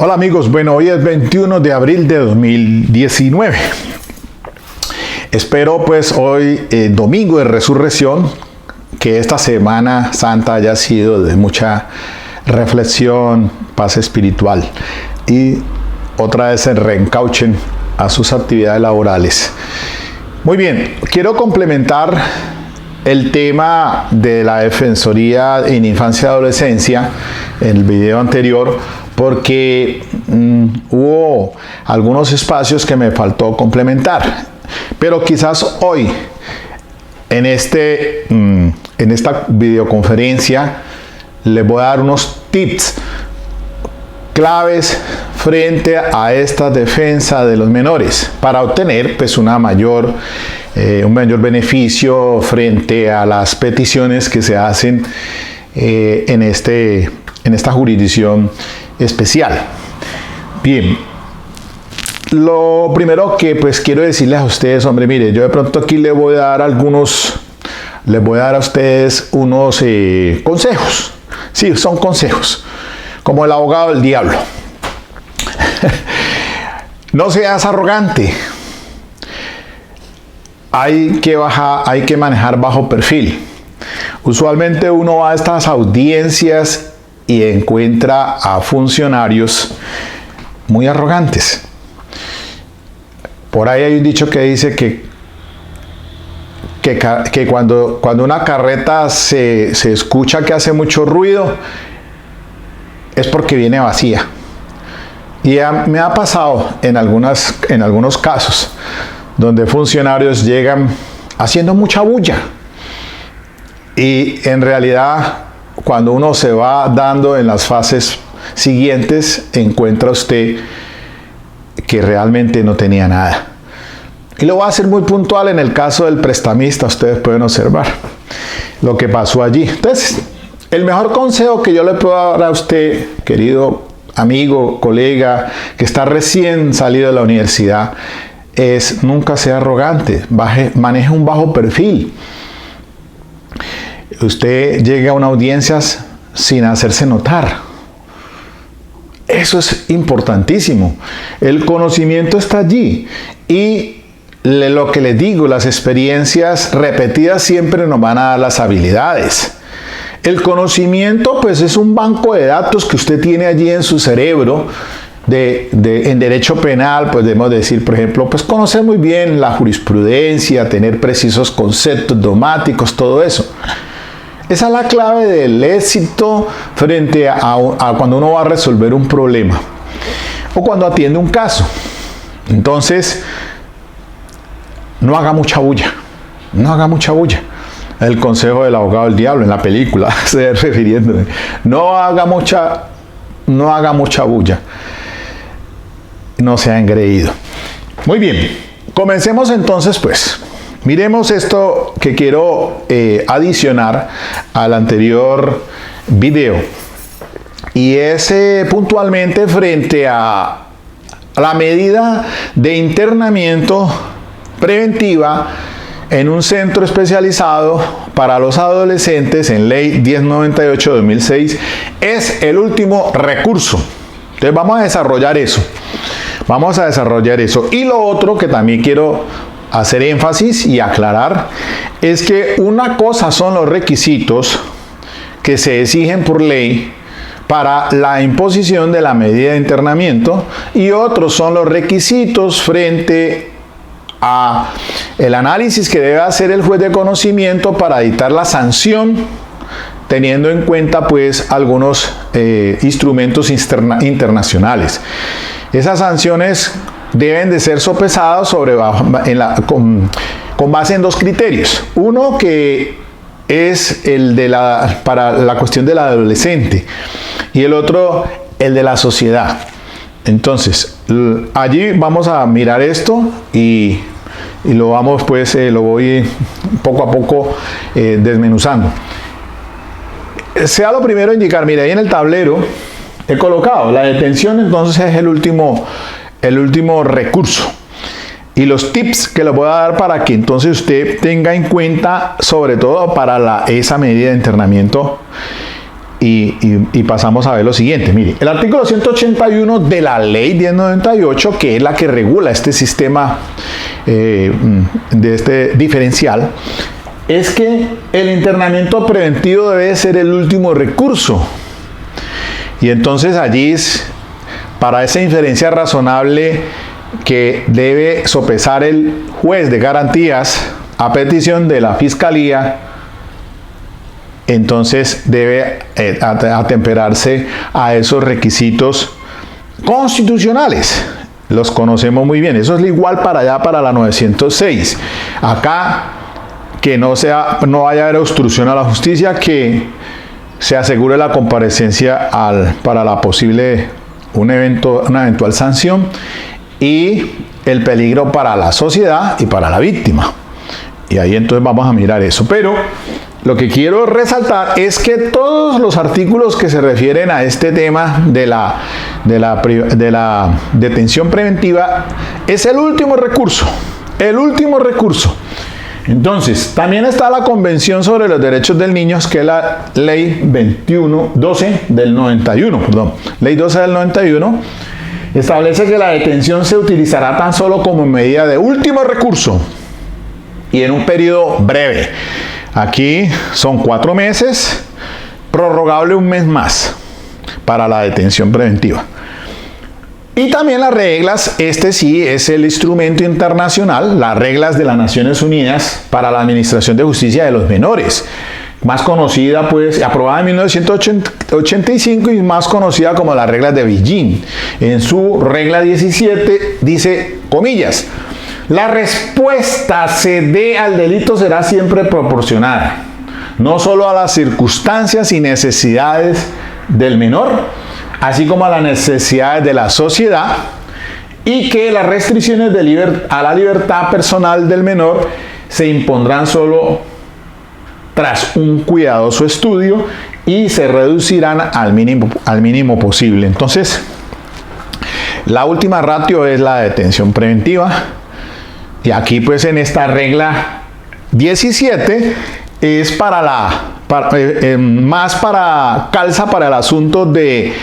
Hola amigos, bueno, hoy es 21 de abril de 2019. Espero pues hoy, domingo de resurrección, que esta Semana Santa haya sido de mucha reflexión, paz espiritual y otra vez se reencauchen a sus actividades laborales. Muy bien, quiero complementar el tema de la Defensoría en Infancia y Adolescencia en el video anterior, porque hubo algunos espacios que me faltó complementar, pero quizás hoy en esta videoconferencia les voy a dar unos tips claves frente a esta defensa de los menores para obtener pues un mayor beneficio frente a las peticiones que se hacen en esta jurisdicción especial. Bien, lo primero que pues quiero decirles a ustedes, hombre, mire, yo de pronto aquí les voy a dar a ustedes unos consejos. Sí, son consejos, como el abogado del diablo. No seas arrogante. Hay que manejar bajo perfil. Usualmente uno va a estas audiencias y encuentra a funcionarios muy arrogantes. Por ahí hay un dicho que dice que cuando una carreta se escucha que hace mucho ruido, es porque viene vacía. Y me ha pasado en algunos casos, donde funcionarios llegan haciendo mucha bulla. Y en realidad, cuando uno se va dando en las fases siguientes, encuentra usted que realmente no tenía nada. Y lo voy a hacer muy puntual en el caso del prestamista. Ustedes pueden observar lo que pasó allí. Entonces, el mejor consejo que yo le puedo dar a usted, querido amigo, colega, que está recién salido de la universidad, es nunca sea arrogante, maneje un bajo perfil. Usted llega a una audiencia sin hacerse notar. Eso es importantísimo. El conocimiento está allí. Y lo que les digo, las experiencias repetidas siempre nos van a dar las habilidades. El conocimiento, pues, es un banco de datos que usted tiene allí en su cerebro. En derecho penal, pues debemos decir, por ejemplo, pues conocer muy bien la jurisprudencia, tener precisos conceptos dogmáticos, todo eso. Esa es la clave del éxito frente a cuando uno va a resolver un problema o cuando atiende un caso. Entonces, no haga mucha bulla. No haga mucha bulla. El consejo del abogado del diablo en la película, estoy refiriéndome. No haga mucha bulla. No sea engreído. Muy bien, comencemos entonces pues. Miremos esto que quiero adicionar al anterior video. Y es puntualmente frente a la medida de internamiento preventiva en un centro especializado para los adolescentes en Ley 1098/2006. Es el último recurso. Entonces vamos a desarrollar eso. Y lo otro que también quiero hacer énfasis y aclarar es que una cosa son los requisitos que se exigen por ley para la imposición de la medida de internamiento y otros son los requisitos frente a el análisis que debe hacer el juez de conocimiento para dictar la sanción, teniendo en cuenta pues algunos instrumentos internacionales. Esas sanciones deben de ser sopesadas con base en dos criterios. Uno que es el para la cuestión del adolescente y el otro el de la sociedad. Entonces, allí vamos a mirar esto y lo voy poco a poco desmenuzando. Sea lo primero indicar, mire, ahí en el tablero he colocado la detención, entonces es el último recurso. Y los tips que les voy a dar para que entonces usted tenga en cuenta, sobre todo para esa medida de internamiento, y pasamos a ver lo siguiente. Mire, el artículo 181 de la ley 1098, que es la que regula este sistema de este diferencial, es que el internamiento preventivo debe ser el último recurso. Y entonces allí, para esa inferencia razonable que debe sopesar el juez de garantías a petición de la Fiscalía, entonces debe atemperarse a esos requisitos constitucionales. Los conocemos muy bien. Eso es igual para allá, para la 906. Acá, que no vaya a haber obstrucción a la justicia, que se asegure la comparecencia para la posible, una eventual sanción, y el peligro para la sociedad y para la víctima. Y ahí entonces vamos a mirar eso. Pero lo que quiero resaltar es que todos los artículos que se refieren a este tema de la detención preventiva es el último recurso. El último recurso. Entonces, también está la Convención sobre los Derechos del Niño, que es la Ley 12 del 91. Ley 12 del 91. Establece que la detención se utilizará tan solo como medida de último recurso y en un periodo breve. Aquí son 4 meses, prorrogable un mes más para la detención preventiva. Y también las reglas, este sí es el instrumento internacional, las reglas de las Naciones Unidas para la Administración de Justicia de los Menores, más conocida, pues, aprobada en 1985 y más conocida como las reglas de Beijing. En su regla 17 dice, comillas, la respuesta se dé al delito será siempre proporcionada, no solo a las circunstancias y necesidades del menor, así como a las necesidades de la sociedad, y que las restricciones a la libertad personal del menor se impondrán solo tras un cuidadoso estudio y se reducirán al mínimo posible. Entonces, la última ratio es la detención preventiva. Y aquí, pues, en esta regla 17 es calza para el asunto de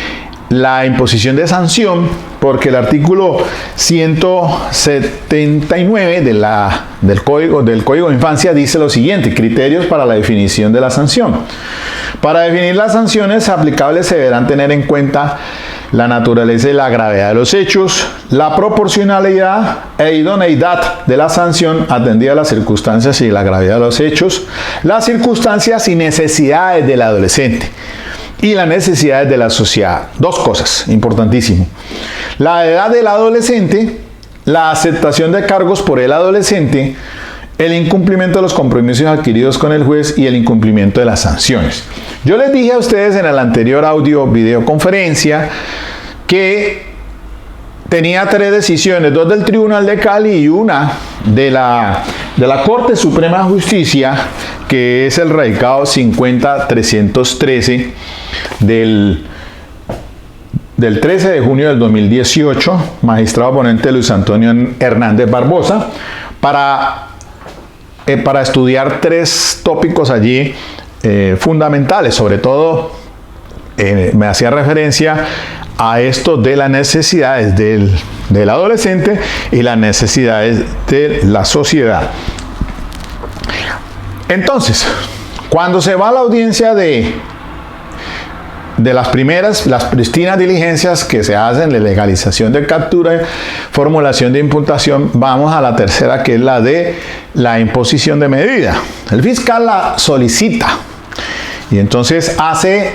la imposición de sanción, porque el artículo 179 del Código de Infancia dice lo siguiente: criterios para la definición de la sanción. Para definir las sanciones aplicables se deberán tener en cuenta la naturaleza y la gravedad de los hechos, la proporcionalidad e idoneidad de la sanción atendida a las circunstancias y la gravedad de los hechos, las circunstancias y necesidades del adolescente y las necesidades de la sociedad. 2 cosas, importantísimo. La edad del adolescente, la aceptación de cargos por el adolescente, el incumplimiento de los compromisos adquiridos con el juez y el incumplimiento de las sanciones. Yo les dije a ustedes en el anterior audio videoconferencia que tenía 3 decisiones, 2 del Tribunal de Cali y una de la Corte Suprema de Justicia, que es el radicado 50-313 del 13 de junio del 2018, magistrado ponente Luis Antonio Hernández Barbosa, para estudiar 3 tópicos allí fundamentales. Sobre todo me hacía referencia a esto de las necesidades del adolescente y las necesidades de la sociedad. Entonces, cuando se va a la audiencia de las pristinas diligencias que se hacen de legalización de captura, formulación de imputación, vamos a la tercera, que es la de la imposición de medida. El fiscal la solicita y entonces hace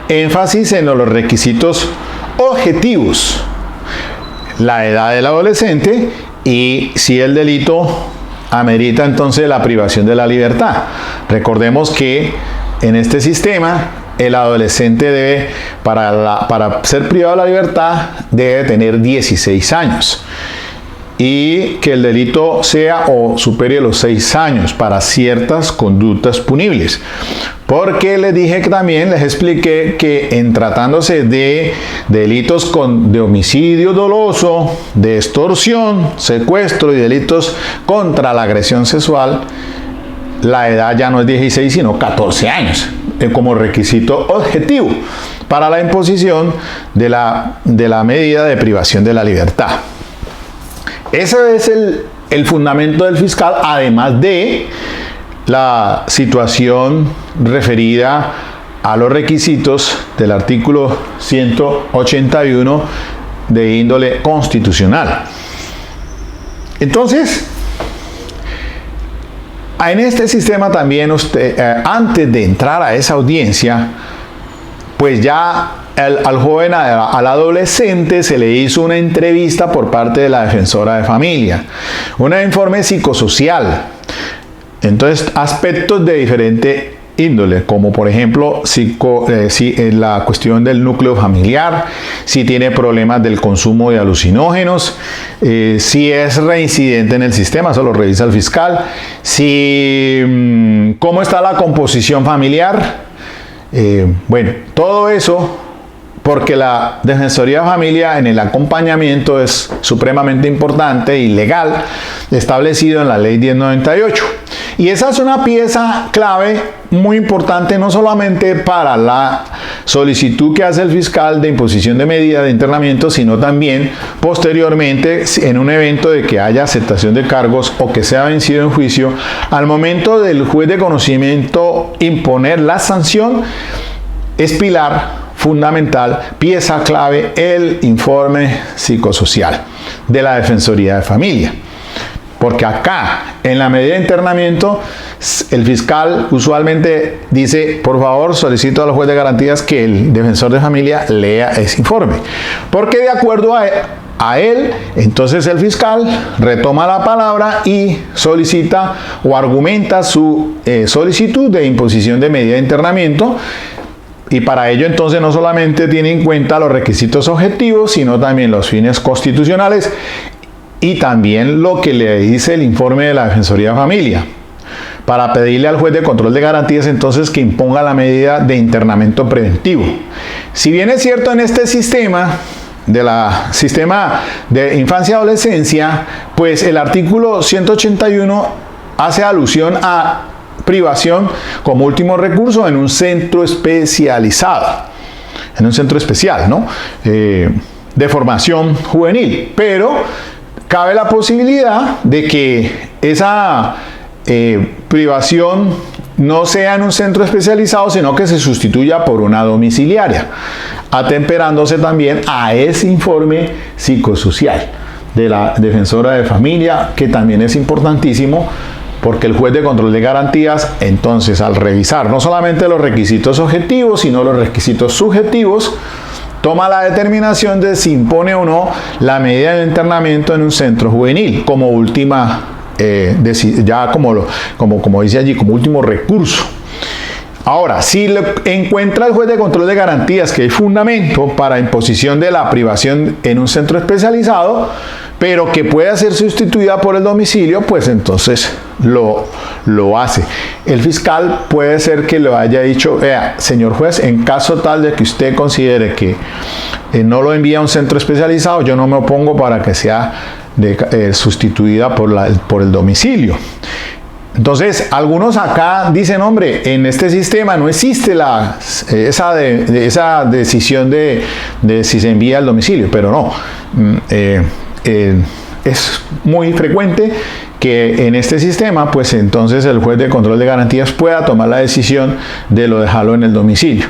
énfasis en los requisitos objetivos: la edad del adolescente y si el delito amerita entonces la privación de la libertad. Recordemos que en este sistema el adolescente debe, para ser privado de la libertad, debe tener 16 años. Y que el delito sea o supere los 6 años para ciertas conductas punibles. Porque les dije que también, les expliqué que en tratándose de delitos de homicidio doloso, de extorsión, secuestro y delitos contra la agresión sexual, la edad ya no es 16 sino 14 años. como requisito objetivo para la imposición de la medida de privación de la libertad. Ese es el fundamento del fiscal, además de la situación referida a los requisitos del artículo 181 de índole constitucional. Entonces, en este sistema también usted, antes de entrar a esa audiencia, pues ya al joven, al adolescente, se le hizo una entrevista por parte de la defensora de familia, un informe psicosocial. Entonces, aspectos de diferente índole, como por ejemplo la cuestión del núcleo familiar, si tiene problemas del consumo de alucinógenos, si es reincidente en el sistema, eso lo revisa el fiscal, cómo está la composición familiar, bueno, todo eso, porque la Defensoría de Familia en el acompañamiento es supremamente importante y legal, establecido en la Ley 1098. Y esa es una pieza clave muy importante, no solamente para la solicitud que hace el fiscal de imposición de medida de internamiento, sino también posteriormente en un evento de que haya aceptación de cargos o que sea vencido en juicio, al momento del juez de conocimiento imponer la sanción, es pilar fundamental, pieza clave, el informe psicosocial de la Defensoría de Familia. Porque acá, en la medida de internamiento, el fiscal usualmente dice, por favor, solicito al juez de garantías que el defensor de familia lea ese informe. Porque de acuerdo a él, entonces el fiscal retoma la palabra y solicita o argumenta su solicitud de imposición de medida de internamiento. Y para ello entonces no solamente tiene en cuenta los requisitos objetivos, sino también los fines constitucionales y también lo que le dice el informe de la Defensoría de Familia, para pedirle al juez de control de garantías entonces que imponga la medida de internamiento preventivo. Si bien es cierto en este sistema de infancia y adolescencia, pues el artículo 181 hace alusión a privación como último recurso en un centro especializado, en un centro especial, ¿no? De formación juvenil, pero cabe la posibilidad de que esa privación no sea en un centro especializado, sino que se sustituya por una domiciliaria, atemperándose también a ese informe psicosocial de la Defensora de Familia, que también es importantísimo, porque el juez de control de garantías, entonces, al revisar no solamente los requisitos objetivos, sino los requisitos subjetivos, toma la determinación de si impone o no la medida de internamiento en un centro juvenil, como última, ya como dice allí, como último recurso. Ahora, si encuentra el juez de control de garantías que hay fundamento para imposición de la privación en un centro especializado, pero que pueda ser sustituida por el domicilio, pues entonces lo hace. El fiscal puede ser que le haya dicho, vea, señor juez, en caso tal de que usted considere que no lo envía a un centro especializado, yo no me opongo para que sea sustituida por el domicilio. Entonces, algunos acá dicen, hombre, en este sistema no existe esa decisión de si se envía al domicilio, pero no. Es muy frecuente que en este sistema, pues entonces el juez de control de garantías pueda tomar la decisión de dejarlo en el domicilio.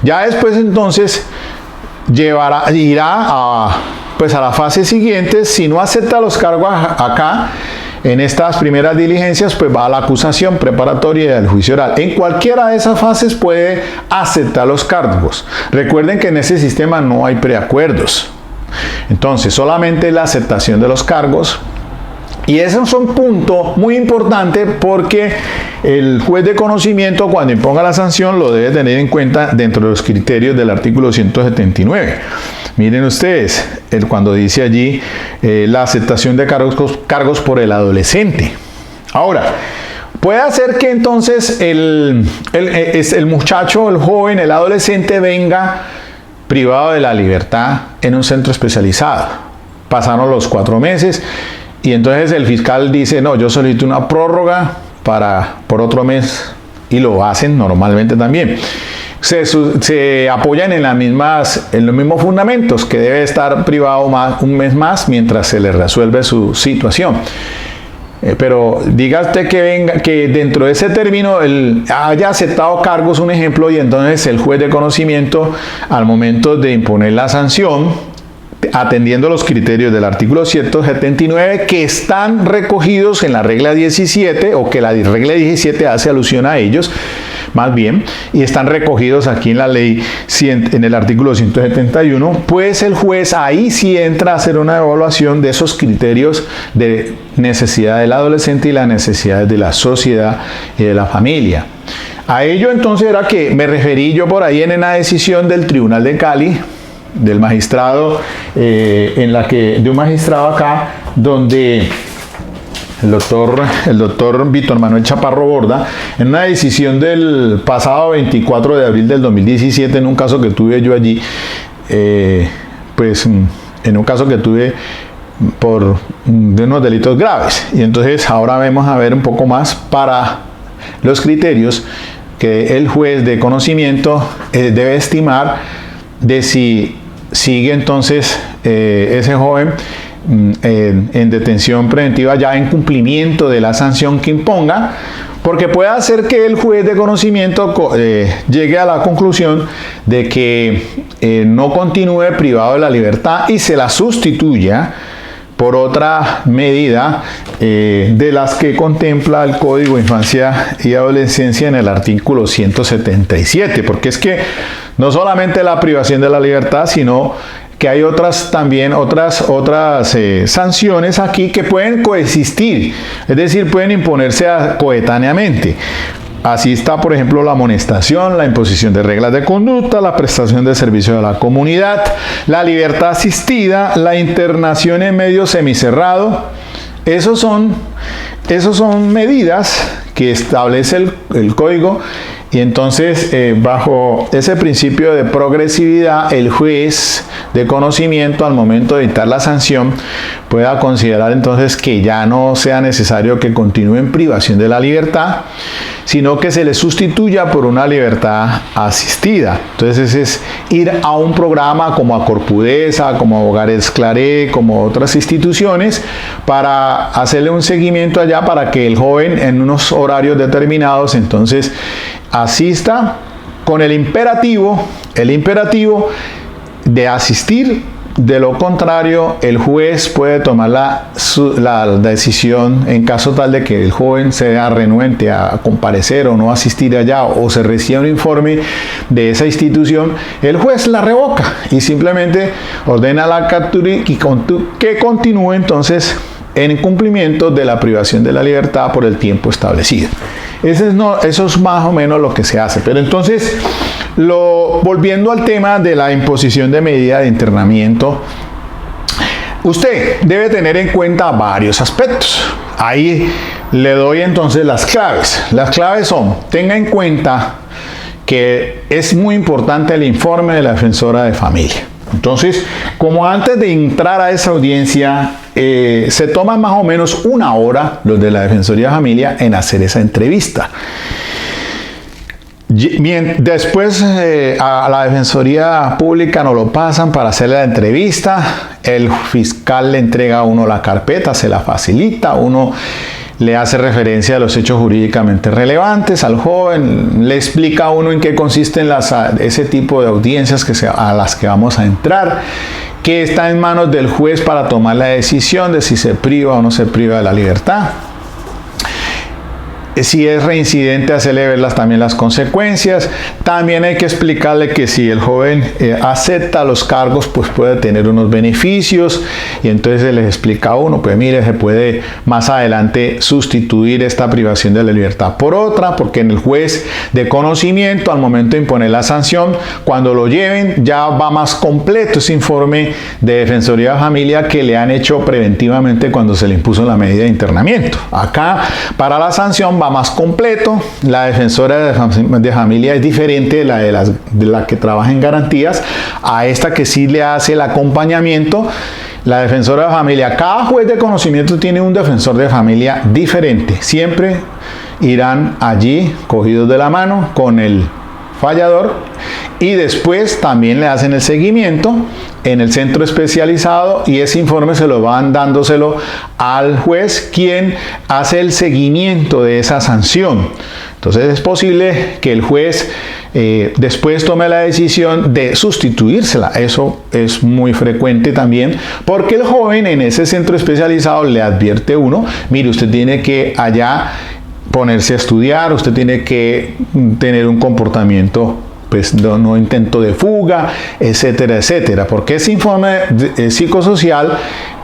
Ya después entonces irá a la fase siguiente. Si no acepta los cargos acá, en estas primeras diligencias, pues va a la acusación preparatoria del juicio oral. En cualquiera de esas fases puede aceptar los cargos. Recuerden que en ese sistema no hay preacuerdos. Entonces, solamente la aceptación de los cargos. Y ese es un punto muy importante, porque el juez de conocimiento, cuando imponga la sanción, lo debe tener en cuenta dentro de los criterios del artículo 179. Miren ustedes, cuando dice allí la aceptación de cargos por el adolescente. Ahora, puede ser que entonces el muchacho, el joven, el adolescente venga privado de la libertad en un centro especializado. Pasaron los 4 meses y entonces el fiscal dice, no, yo solicito una prórroga por otro mes y lo hacen normalmente también. Se apoyan en los mismos fundamentos, que debe estar privado un mes más mientras se le resuelve su situación. Pero dígate que dentro de ese término haya aceptado cargos, un ejemplo, y entonces el juez de conocimiento, al momento de imponer la sanción, atendiendo los criterios del artículo 179 que están recogidos en la regla 17, o que la regla 17 hace alusión a ellos, más bien, y están recogidos aquí en la ley en el artículo 171, pues el juez ahí sí entra a hacer una evaluación de esos criterios de necesidad del adolescente y las necesidades de la sociedad y de la familia. A ello entonces era que me referí yo por ahí en una decisión del Tribunal de Cali, del magistrado, de un magistrado acá, donde el doctor Víctor Manuel Chaparro Borda, en una decisión del pasado 24 de abril del 2017, en un caso que tuve yo allí, en un caso que tuve de unos delitos graves. Y entonces ahora vamos a ver un poco más para los criterios que el juez de conocimiento debe estimar de si sigue entonces ese joven en detención preventiva ya en cumplimiento de la sanción que imponga, porque puede hacer que el juez de conocimiento llegue a la conclusión de que no continúe privado de la libertad y se la sustituya por otra medida de las que contempla el Código de Infancia y Adolescencia en el artículo 177, porque es que no solamente la privación de la libertad, sino que hay otras sanciones aquí que pueden coexistir, es decir, pueden imponerse coetáneamente. Así está, por ejemplo, la amonestación, la imposición de reglas de conducta, la prestación de servicio a la comunidad, la libertad asistida, la internación en medio semicerrado. Esos son medidas que establece el código, y entonces bajo ese principio de progresividad, el juez de conocimiento, al momento de dictar la sanción, pueda considerar entonces que ya no sea necesario que continúe en privación de la libertad, sino que se le sustituya por una libertad asistida. Entonces es ir a un programa como a Corpudesa, como a Hogares Claré, como otras instituciones, para hacerle un seguimiento allá para que el joven en unos horarios determinados entonces asista con el imperativo de asistir. De lo contrario, el juez puede tomar la decisión en caso tal de que el joven sea renuente a comparecer o no asistir allá, o se reciba un informe de esa institución, el juez la revoca y simplemente ordena la captura y que continúe entonces en cumplimiento de la privación de la libertad por el tiempo establecido. Eso es más o menos lo que se hace. Pero entonces, volviendo al tema de la imposición de medida de internamiento, usted debe tener en cuenta varios aspectos. Ahí le doy entonces las claves. Las claves son: tenga en cuenta que es muy importante el informe de la defensora de familia. Entonces, como antes de entrar a esa audiencia, se toman más o menos una hora los de la Defensoría de Familia en hacer esa entrevista. Después a la Defensoría Pública nos lo pasan para hacerle la entrevista. El fiscal le entrega a uno la carpeta, se la facilita, uno le hace referencia a los hechos jurídicamente relevantes al joven, le explica a uno en qué consisten ese tipo de audiencias a las que vamos a entrar, que está en manos del juez para tomar la decisión de si se priva o no se priva de la libertad. Si es reincidente, hacerle ver también las consecuencias. También hay que explicarle que si el joven acepta los cargos, pues puede tener unos beneficios, y entonces se les explica a uno, pues mire, se puede más adelante sustituir esta privación de la libertad por otra, porque en el juez de conocimiento, al momento de imponer la sanción, cuando lo lleven, ya va más completo ese informe de Defensoría de Familia que le han hecho preventivamente cuando se le impuso la medida de internamiento. Acá, para la sanción, va más completo. La defensora de familia es diferente de la que trabaja en garantías a esta que sí le hace el acompañamiento. La defensora de familia, cada juez de conocimiento tiene un defensor de familia diferente, siempre irán allí cogidos de la mano con el fallador y después también le hacen el seguimiento en el centro especializado y ese informe se lo van dándoselo al juez, quien hace el seguimiento de esa sanción. Entonces es posible que el juez después tome la decisión de sustituírsela. Eso es muy frecuente también, porque el joven en ese centro especializado le advierte uno, mire, usted tiene que allá ponerse a estudiar, usted tiene que tener un comportamiento, pues no intento de fuga, etcétera, etcétera, porque ese informe psicosocial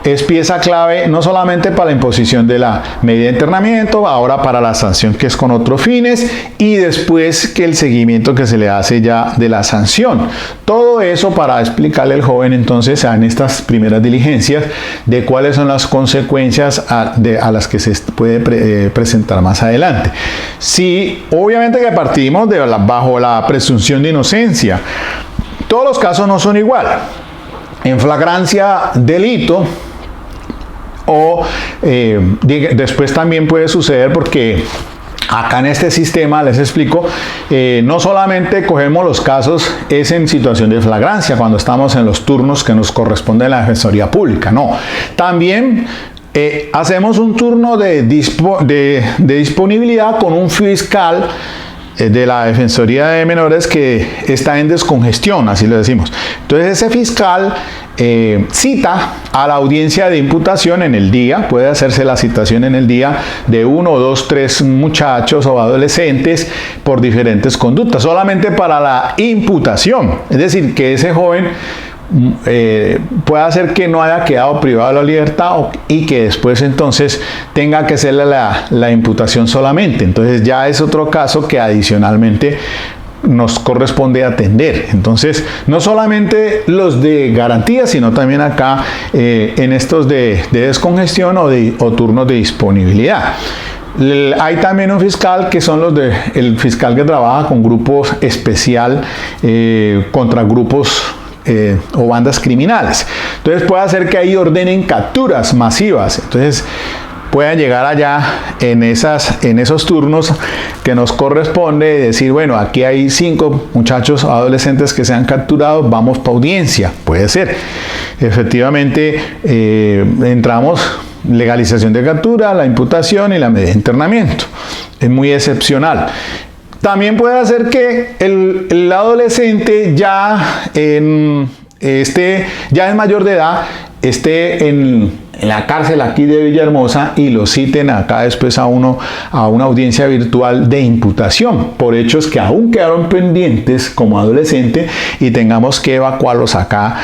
es pieza clave no solamente para la imposición de la medida de internamiento, ahora para la sanción que es con otros fines y después que el seguimiento que se le hace ya de la sanción. Todo eso para explicarle al joven entonces en estas primeras diligencias de cuáles son las consecuencias a las que se puede presentar más adelante. Sí, obviamente que partimos bajo la presunción de inocencia. Todos los casos no son igual. En flagrancia delito o después también puede suceder porque acá en este sistema, les explico, no solamente cogemos los casos es en situación de flagrancia, cuando estamos en los turnos que nos corresponde a la Defensoría Pública, no. También hacemos un turno de disponibilidad con un fiscal de la Defensoría de Menores que está en descongestión, así lo decimos. Entonces ese fiscal cita a la audiencia de imputación en el día, puede hacerse la citación en el día de 1, 2, 3 muchachos o adolescentes por diferentes conductas, solamente para la imputación, es decir, que ese joven puede hacer que no haya quedado privado de la libertad y que después entonces tenga que hacerle la imputación solamente. Entonces ya es otro caso que adicionalmente nos corresponde atender. Entonces no solamente los de garantía, sino también acá en estos de descongestión o turnos de disponibilidad. Hay también un fiscal que son el fiscal que trabaja con grupos especial contra grupos o bandas criminales. Entonces puede hacer que ahí ordenen capturas masivas. Entonces puedan llegar allá en esos turnos que nos corresponde decir, bueno, aquí hay 5 muchachos adolescentes que se han capturado, vamos para audiencia. Puede ser. Efectivamente, entramos legalización de captura, la imputación y la medida de internamiento. Es muy excepcional. También puede hacer que el adolescente ya es mayor de edad, esté en la cárcel aquí de Villahermosa y lo citen acá después a una audiencia virtual de imputación por hechos que aún quedaron pendientes como adolescente y tengamos que evacuarlos acá.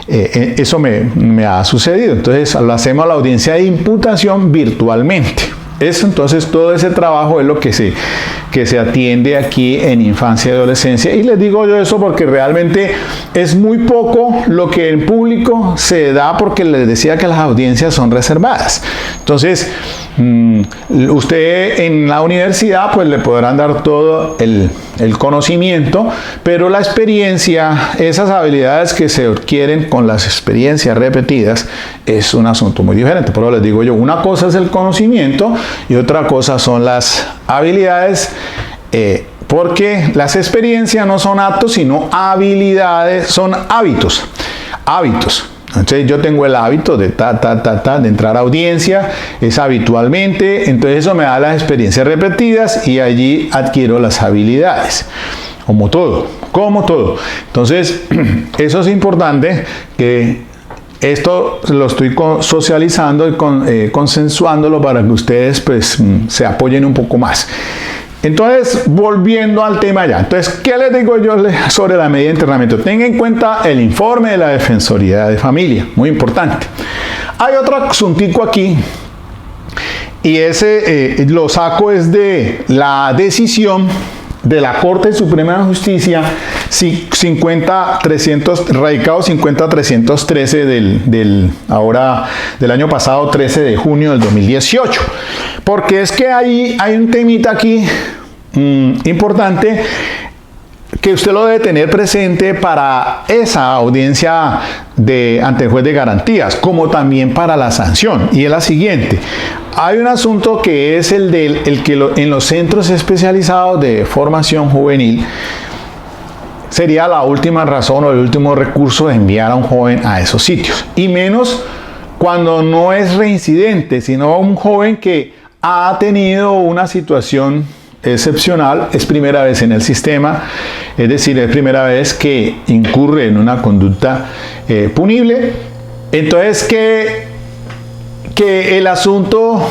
Eso me ha sucedido. Entonces lo hacemos a la audiencia de imputación virtualmente. Eso, entonces, todo ese trabajo es lo que se atiende aquí en infancia y adolescencia. Y les digo yo eso porque realmente es muy poco lo que en público se da, porque les decía que las audiencias son reservadas. Entonces, usted en la universidad pues le podrán dar todo el conocimiento, pero la experiencia, esas habilidades que se adquieren con las experiencias repetidas, es un asunto muy diferente. Por eso les digo yo, una cosa es el conocimiento y otra cosa son las habilidades, porque las experiencias no son actos, sino habilidades, son hábitos. Entonces yo tengo el hábito de de entrar a audiencia, es habitualmente, entonces eso me da las experiencias repetidas y allí adquiero las habilidades, como todo. Entonces eso es importante, que esto lo estoy socializando y consensuándolo para que ustedes pues se apoyen un poco más. Entonces, volviendo al tema ya. Entonces, ¿qué les digo yo sobre la medida de internamiento? Tenga en cuenta el informe de la Defensoría de Familia, muy importante. Hay otro asuntico aquí, y ese lo saco es de la decisión de la Corte Suprema de Justicia radicado 50-313 del año pasado, 13 de junio del 2018. Porque es que hay un temita aquí importante que usted lo debe tener presente para esa audiencia ante el juez de garantías, como también para la sanción. Y es la siguiente: hay un asunto que es el que en los centros especializados de formación juvenil sería la última razón o el último recurso de enviar a un joven a esos sitios, y menos cuando no es reincidente, sino un joven que ha tenido una situación excepcional, es primera vez en el sistema, es decir, es primera vez que incurre en una conducta punible. Entonces, que el asunto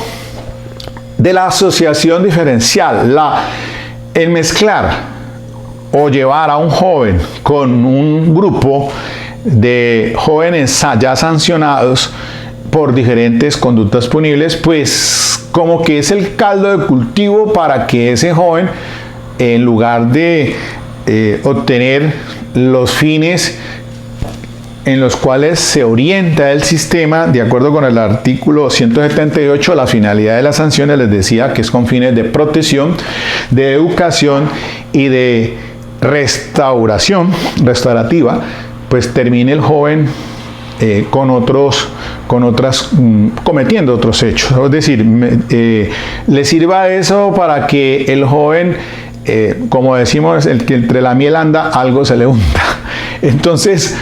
de la asociación diferencial, el mezclar o llevar a un joven con un grupo de jóvenes ya sancionados por diferentes conductas punibles, pues como que es el caldo de cultivo para que ese joven, en lugar de obtener los fines en los cuales se orienta el sistema, de acuerdo con el artículo 178, la finalidad de las sanciones, les decía que es con fines de protección, de educación y de restaurativa, pues termine el joven cometiendo otros hechos. Es decir, le sirva eso para que el joven, como decimos, el que entre la miel anda, algo se le unta. Entonces,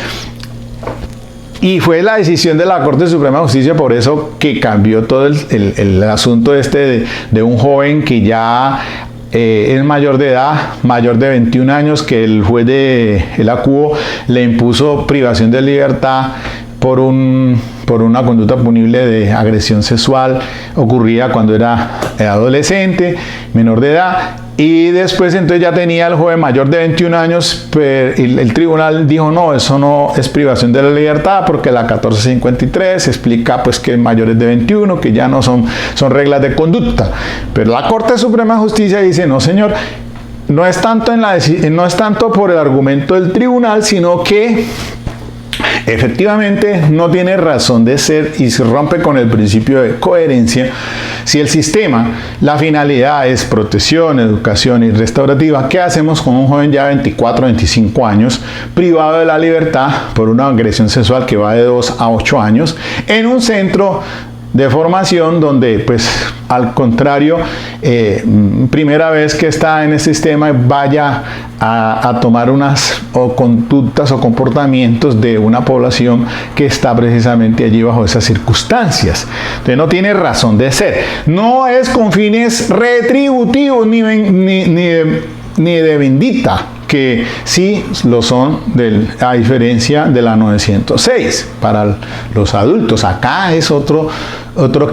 y fue la decisión de la Corte Suprema de Justicia por eso que cambió todo el asunto de un joven que ya es mayor de edad, mayor de 21 años, que el juez de el ACUO le impuso privación de libertad por una conducta punible de agresión sexual ocurrida cuando era adolescente, menor de edad. Y después entonces ya tenía el joven mayor de 21 años, pero el tribunal dijo no, eso no es privación de la libertad, porque la 1453 explica pues que mayores de 21, que ya no son reglas de conducta. Pero la Corte Suprema de Justicia dice no, señor, no es tanto por el argumento del tribunal, sino que efectivamente no tiene razón de ser y se rompe con el principio de coherencia. Si el sistema, la finalidad es protección, educación y restaurativa, ¿qué hacemos con un joven ya de 24, 25 años privado de la libertad por una agresión sexual que va de 2 a 8 años en un centro de formación donde, pues, al contrario, primera vez que está en el sistema, vaya a tomar unas conductas o comportamientos de una población que está precisamente allí bajo esas circunstancias? Entonces no tiene razón de ser. No es con fines retributivos ni de bendita, que sí lo son, a diferencia de la 906 para los adultos. Acá es otro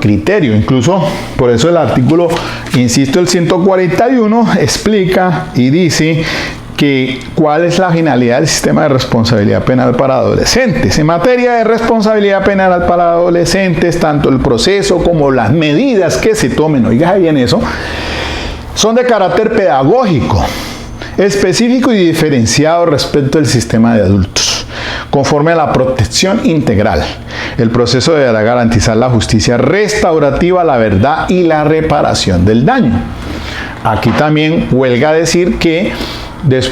criterio. Incluso por eso el artículo, insisto, el 141 explica y dice que cuál es la finalidad del sistema de responsabilidad penal para adolescentes. En materia de responsabilidad penal para adolescentes, tanto el proceso como las medidas que se tomen, oiga bien eso, son de carácter pedagógico, específico y diferenciado respecto al sistema de adultos, conforme a la protección integral. El proceso deberá garantizar la justicia restaurativa, la verdad y la reparación del daño. Aquí también huelga decir que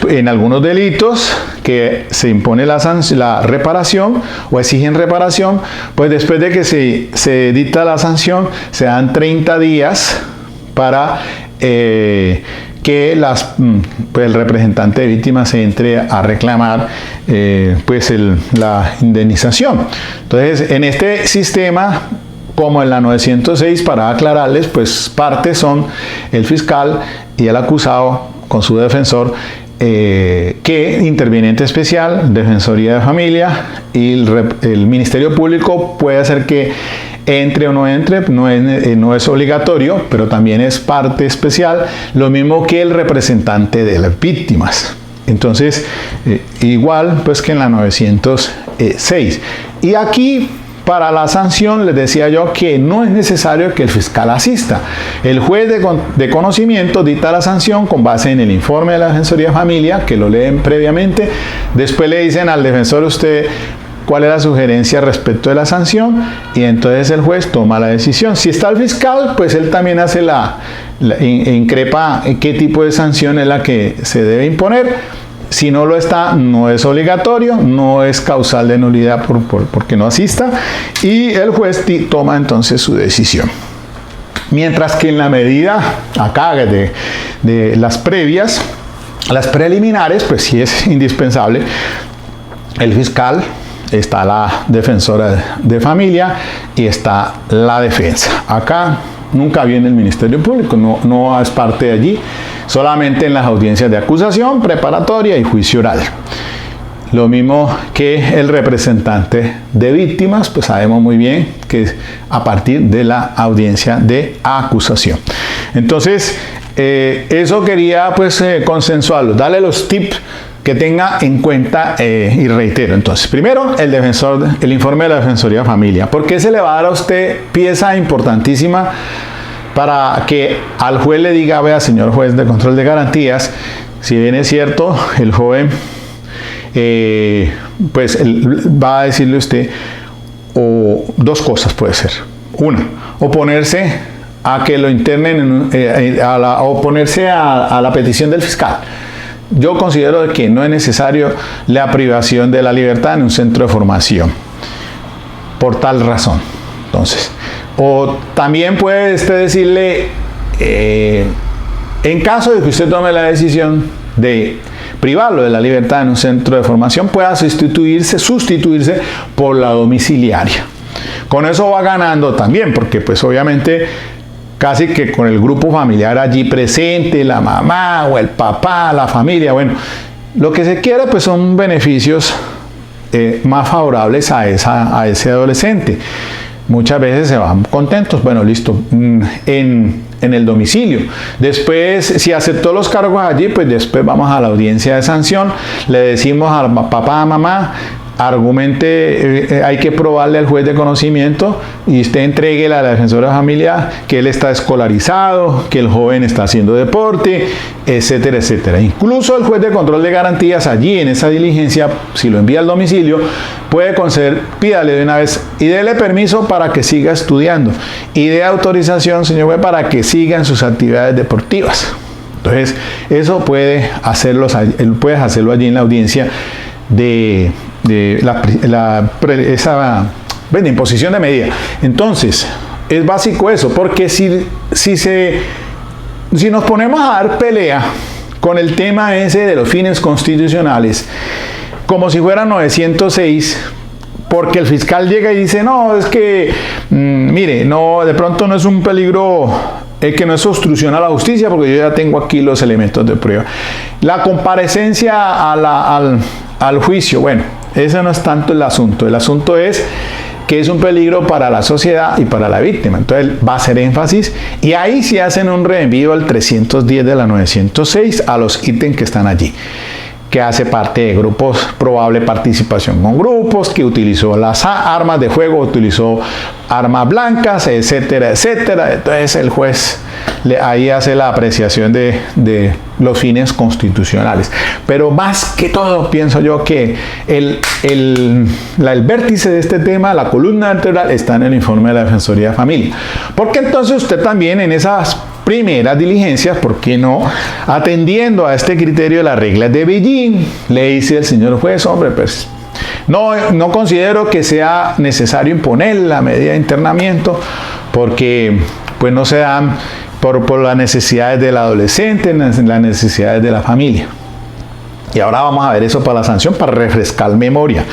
en algunos delitos que se impone la reparación o exigen reparación, pues después de que se dicta la sanción, se dan 30 días para que el representante de víctimas se entre a reclamar la indemnización. Entonces, en este sistema, como en la 906, para aclararles, pues partes son el fiscal y el acusado con su defensor, que interviniente especial, Defensoría de Familia y el Ministerio Público puede hacer que entre o no entre, no es obligatorio, pero también es parte especial, lo mismo que el representante de las víctimas. Entonces, igual pues que en la 906. Y aquí, para la sanción, les decía yo que no es necesario que el fiscal asista. El juez de conocimiento dicta la sanción con base en el informe de la Defensoría de Familia, que lo leen previamente. Después le dicen al defensor, usted, cuál es la sugerencia respecto de la sanción, y entonces el juez toma la decisión. Si está el fiscal, pues él también hace increpa qué tipo de sanción es la que se debe imponer. Si no lo está, no es obligatorio, no es causal de nulidad porque no asista, y el juez toma entonces su decisión. Mientras que en la medida acá de las previas, las preliminares, pues sí es indispensable el fiscal, está la defensora de familia y está la defensa. Acá nunca viene el Ministerio Público, no es parte de allí, solamente en las audiencias de acusación, preparatoria y juicio oral. Lo mismo que el representante de víctimas, pues sabemos muy bien que es a partir de la audiencia de acusación. Entonces, eso quería pues consensuarlo, darle los tips que tenga en cuenta y reitero. Entonces, primero, el informe de la Defensoría de Familia. ¿Por qué se le va a dar a usted pieza importantísima para que al juez le diga, vea, señor juez de control de garantías, si bien es cierto, el joven pues va a decirle a usted o dos cosas puede ser. Una, oponerse a que lo internen, oponerse a la petición del fiscal. Yo considero que no es necesario la privación de la libertad en un centro de formación, por tal razón. Entonces, o también puede usted decirle, en caso de que usted tome la decisión de privarlo de la libertad en un centro de formación, pueda sustituirse por la domiciliaria. Con eso va ganando también, porque pues obviamente casi que con el grupo familiar allí presente, la mamá o el papá, la familia, bueno, lo que se quiera pues son beneficios más favorables a ese adolescente. Muchas veces se van contentos, bueno, listo, en el domicilio. Después, si aceptó los cargos allí, pues después vamos a la audiencia de sanción, le decimos al papá, mamá, argumente, hay que probarle al juez de conocimiento y usted entregue a la defensora de familia que él está escolarizado, que el joven está haciendo deporte, etcétera, etcétera. Incluso el juez de control de garantías allí en esa diligencia, si lo envía al domicilio, puede conceder, pídale de una vez y déle permiso para que siga estudiando y dé autorización, señor juez, para que siga en sus actividades deportivas. Entonces, eso puedes hacerlo allí en la audiencia de esa imposición de medida. Entonces, es básico eso, porque si nos ponemos a dar pelea con el tema ese de los fines constitucionales, como si fuera 906, porque el fiscal llega y dice, no, es que, mire, no, de pronto no es un peligro, que no es obstrucción a la justicia, porque yo ya tengo aquí los elementos de prueba. La comparecencia al juicio, bueno, ese no es tanto el asunto es que es un peligro para la sociedad y para la víctima. Entonces va a hacer énfasis y ahí sí hacen un reenvío al 310 de la 906 a los ítems que están allí, que hace parte de grupos, probable participación con grupos, que utilizó las armas de fuego, utilizó armas blancas, etcétera, etcétera. Entonces el juez ahí hace la apreciación de los fines constitucionales. Pero más que todo, pienso yo que el vértice de este tema, la columna vertebral, está en el informe de la Defensoría de Familia. Porque entonces usted también en esas primeras diligencias, ¿por qué no? Atendiendo a este criterio de las reglas de Beijing, le dice el señor juez, hombre, pues no considero que sea necesario imponer la medida de internamiento porque pues no se dan por las necesidades del adolescente, las necesidades de la familia. Y ahora vamos a ver eso para la sanción, para refrescar memoria.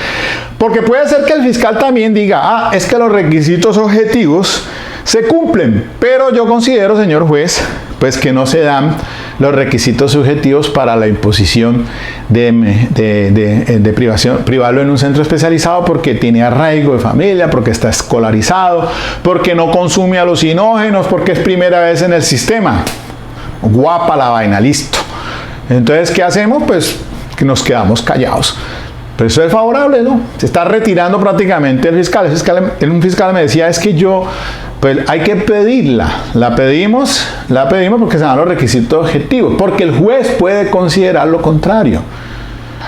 Porque puede ser que el fiscal también diga, es que los requisitos objetivos se cumplen, pero yo considero, señor juez, pues que no se dan los requisitos subjetivos para la imposición de privarlo en un centro especializado porque tiene arraigo de familia, porque está escolarizado, porque no consume alucinógenos, porque es primera vez en el sistema. Guapa la vaina, listo. Entonces, ¿qué hacemos? Pues que nos quedamos callados. Pero eso es favorable, ¿no? Se está retirando prácticamente el fiscal. Un fiscal me decía, es que pues hay que pedirla. La pedimos porque se dan los requisitos objetivos. Porque el juez puede considerar lo contrario.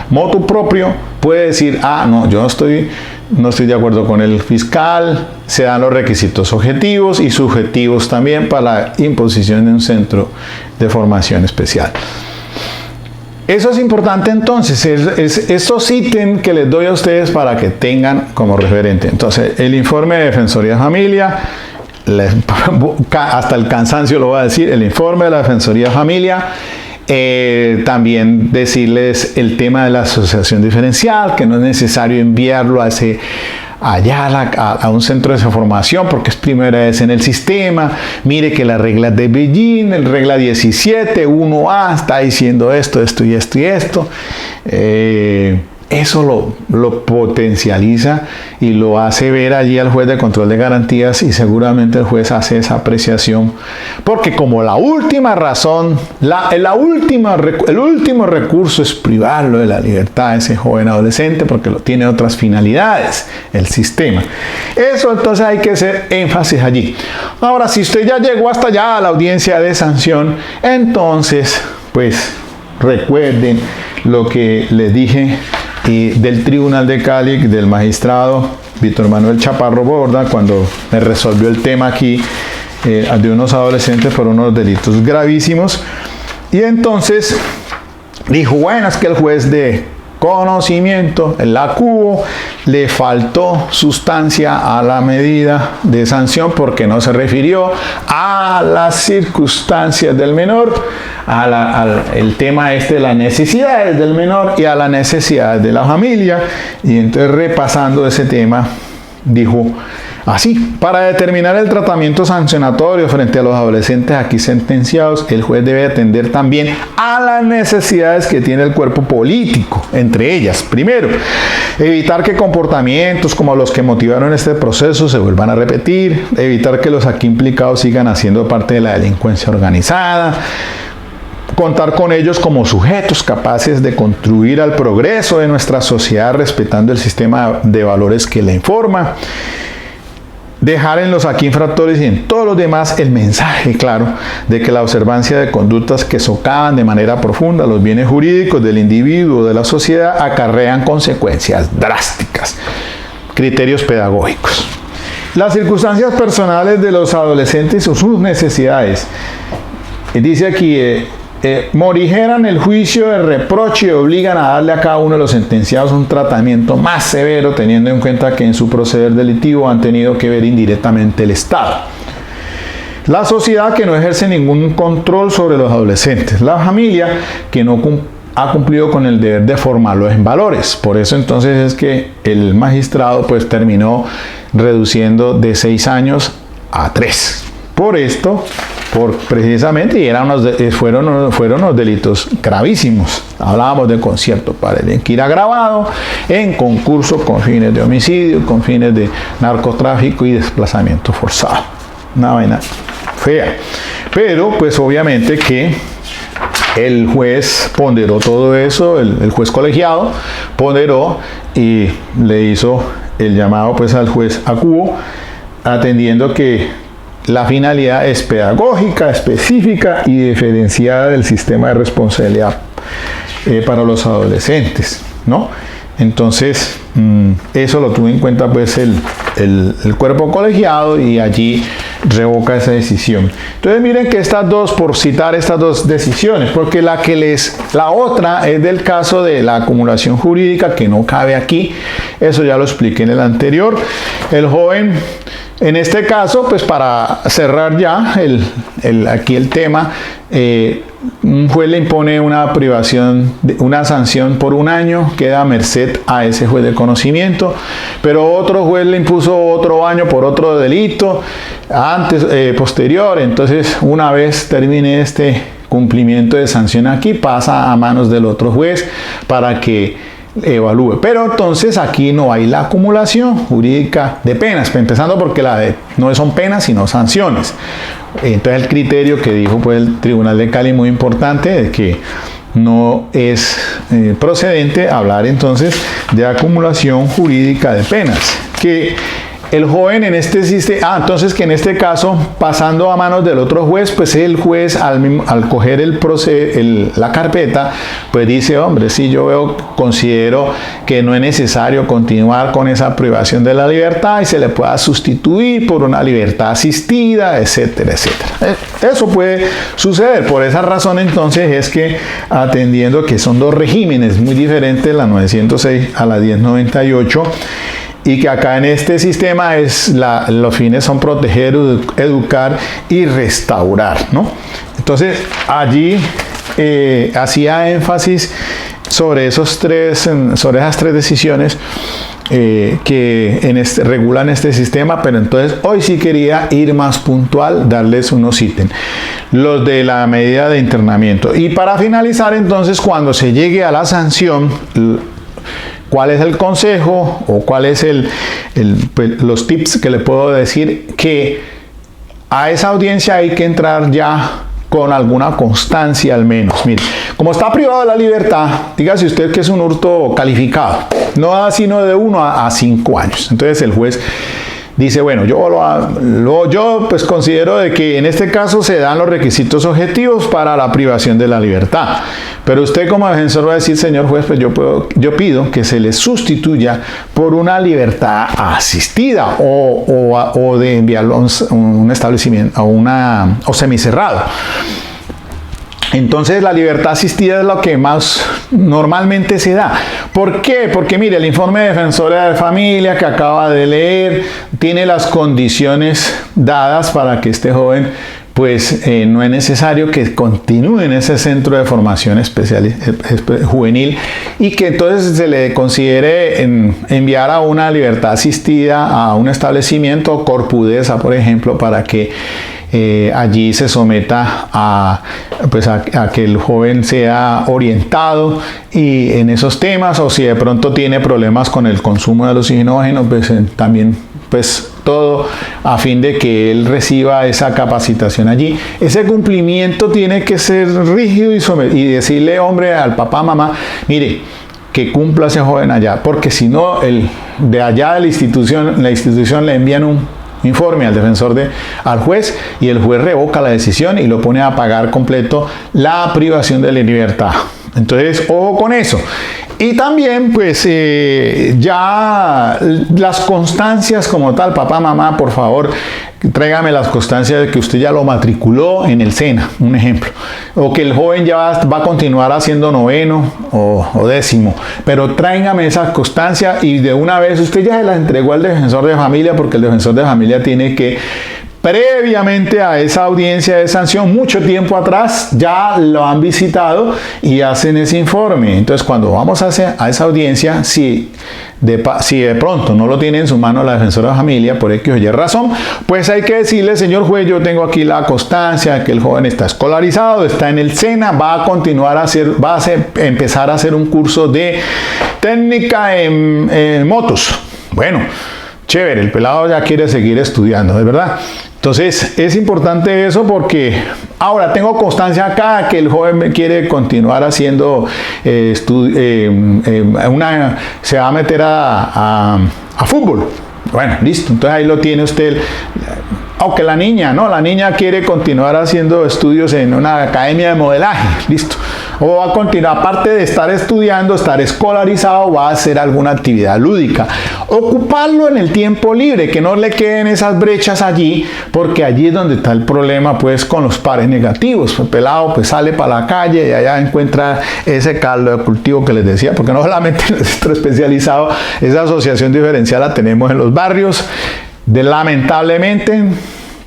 Motu propio puede decir, no, yo no estoy de acuerdo con el fiscal. Se dan los requisitos objetivos y subjetivos también para la imposición de un centro de formación especial. Eso es importante entonces, es estos ítems que les doy a ustedes para que tengan como referente. Entonces, el informe de Defensoría de Familia, hasta el cansancio lo voy a decir, el informe de la Defensoría de Familia, también decirles el tema de la asociación diferencial, que no es necesario enviarlo a un centro de formación porque es primera vez en el sistema. Mire que las reglas de Beijing, el regla 17, 1A, está diciendo esto y esto. Eso lo potencializa y lo hace ver allí al juez de control de garantías, y seguramente el juez hace esa apreciación, porque como la última razón, el último recurso es privarlo de la libertad a ese joven adolescente porque tiene otras finalidades el sistema. Eso entonces hay que hacer énfasis allí. Ahora, si usted ya llegó hasta allá a la audiencia de sanción, entonces pues recuerden lo que les dije del Tribunal de Cali, del magistrado Víctor Manuel Chaparro Borda, cuando me resolvió el tema aquí de unos adolescentes por unos delitos gravísimos. Y entonces dijo, bueno, es que el juez de conocimiento, el ACUO, le faltó sustancia a la medida de sanción porque no se refirió a las circunstancias del menor, el tema de las necesidades del menor y a las necesidades de la familia. Y entonces, repasando ese tema, dijo así: para determinar el tratamiento sancionatorio frente a los adolescentes aquí sentenciados, el juez debe atender también a las necesidades que tiene el cuerpo político, entre ellas, primero, evitar que comportamientos como los que motivaron este proceso se vuelvan a repetir, evitar que los aquí implicados sigan haciendo parte de la delincuencia organizada, contar con ellos como sujetos capaces de contribuir al progreso de nuestra sociedad respetando el sistema de valores que la informa, dejar en los aquí infractores y en todos los demás el mensaje claro de que la observancia de conductas que socavan de manera profunda los bienes jurídicos del individuo o de la sociedad acarrean consecuencias drásticas. Criterios pedagógicos. Las circunstancias personales de los adolescentes o sus necesidades. Dice aquí, morigeran el juicio de reproche y obligan a darle a cada uno de los sentenciados un tratamiento más severo, teniendo en cuenta que en su proceder delictivo han tenido que ver indirectamente el Estado. La sociedad, que no ejerce ningún control sobre los adolescentes. La familia, que no ha cumplido con el deber de formarlos en valores. Por eso entonces es que el magistrado pues terminó reduciendo de 6 años a 3. Por esto, precisamente, y fueron unos delitos gravísimos. Hablábamos de concierto para delinquir agravado, en concurso con fines de homicidio, con fines de narcotráfico y desplazamiento forzado. Una vaina fea. Pero pues obviamente que el juez ponderó todo eso, el juez colegiado ponderó y le hizo el llamado pues al juez ACUO, atendiendo que la finalidad es pedagógica, específica y diferenciada del sistema de responsabilidad para los adolescentes, ¿no? Entonces, eso lo tuvo en cuenta pues el cuerpo colegiado, y allí revoca esa decisión. Entonces miren que por citar estas dos decisiones, porque la otra es del caso de la acumulación jurídica, que no cabe aquí, eso ya lo expliqué en el anterior. El joven, en este caso, pues para cerrar ya aquí el tema, un juez le impone una privación, una sanción por 1 año, queda a merced a ese juez de conocimiento, pero otro juez le impuso otro año por otro delito posterior. Entonces, una vez termine este cumplimiento de sanción aquí, pasa a manos del otro juez para que evalúe. Pero entonces aquí no hay la acumulación jurídica de penas, empezando porque no son penas sino sanciones. Entonces el criterio que dijo pues el Tribunal de Cali, muy importante, es que no es procedente hablar entonces de acumulación jurídica de penas, que el joven en este sistema, entonces que en este caso, pasando a manos del otro juez, pues el juez al coger la carpeta, pues dice, hombre, sí, considero que no es necesario continuar con esa privación de la libertad y se le pueda sustituir por una libertad asistida, etcétera, etcétera. Eso puede suceder. Por esa razón, entonces, es que atendiendo que son dos regímenes muy diferentes, la 906 a la 1098, y que acá en este sistema los fines son proteger, educar y restaurar, ¿no? Entonces, allí hacía énfasis sobre esas tres decisiones que regulan este sistema, pero entonces hoy sí quería ir más puntual, darles unos ítems, los de la medida de internamiento. Y para finalizar, entonces, cuando se llegue a la sanción, ¿cuál es el consejo o cuál es los tips que le puedo decir? Que a esa audiencia hay que entrar ya con alguna constancia al menos. Mire, como está privado de la libertad, dígase usted que es un hurto calificado, no da sino de 1 a 5 años. Entonces el juez dice, bueno, yo pues considero de que en este caso se dan los requisitos objetivos para la privación de la libertad. Pero usted como defensor va a decir, señor juez, pues yo pido que se le sustituya por una libertad asistida o de enviarlo a un establecimiento, o semicerrado. Entonces la libertad asistida es lo que más normalmente se da. ¿Por qué? Porque mire, el informe de Defensoría de Familia que acaba de leer tiene las condiciones dadas para que este joven pues no es necesario que continúe en ese centro de formación especial juvenil y que entonces se le considere enviar a una libertad asistida a un establecimiento Corpudesa, por ejemplo, para que allí se someta a que el joven sea orientado y en esos temas, o si de pronto tiene problemas con el consumo de alucinógenos, pues también pues todo a fin de que él reciba esa capacitación allí. Ese cumplimiento tiene que ser rígido y decirle, hombre, al papá, mamá, mire, que cumpla ese joven allá, porque si no, de allá de la institución le envían un informe al juez y el juez revoca la decisión y lo pone a pagar completo la privación de la libertad. Entonces, ojo con eso. Y también, pues, ya las constancias como tal, papá, mamá, por favor, tráigame las constancias de que usted ya lo matriculó en el SENA, un ejemplo. O que el joven ya va a continuar haciendo noveno o décimo. Pero tráigame esa constancia y de una vez usted ya se la entregó al defensor de familia, porque el defensor de familia tiene que, previamente a esa audiencia de sanción, mucho tiempo atrás, ya lo han visitado y hacen ese informe. Entonces, cuando vamos a esa audiencia, si de pronto no lo tiene en su mano la defensora de familia, por X o Y razón, pues hay que decirle, señor juez, yo tengo aquí la constancia que el joven está escolarizado, está en el SENA, va a empezar a hacer un curso de técnica en motos. Bueno, chévere, el pelado ya quiere seguir estudiando, ¿es verdad? Entonces, es importante eso porque ahora tengo constancia acá que el joven quiere continuar haciendo, se va a meter a fútbol. Bueno, listo, entonces ahí lo tiene usted. Aunque la niña quiere continuar haciendo estudios en una academia de modelaje, listo. O va a continuar, aparte de estar estudiando, estar escolarizado, va a hacer alguna actividad lúdica. Ocuparlo en el tiempo libre, que no le queden esas brechas allí, porque allí es donde está el problema, pues, con los pares negativos. El pelado, pues, sale para la calle y allá encuentra ese caldo de cultivo que les decía, porque no solamente en el centro especializado, esa asociación diferencial la tenemos en los barrios, lamentablemente,